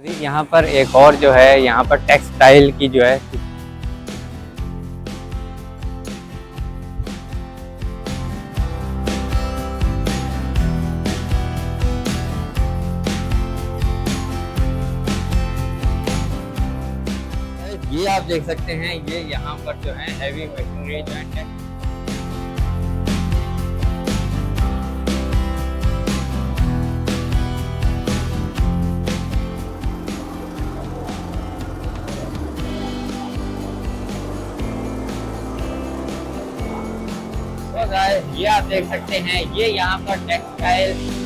यहाँ पर एक और जो है यहाँ पर टेक्सटाइल की जो है ये आप देख सकते हैं, ये यहाँ पर जो है हैवी मशीनरी जो है ये आप देख सकते हैं, ये यहाँ पर टेक्सटाइल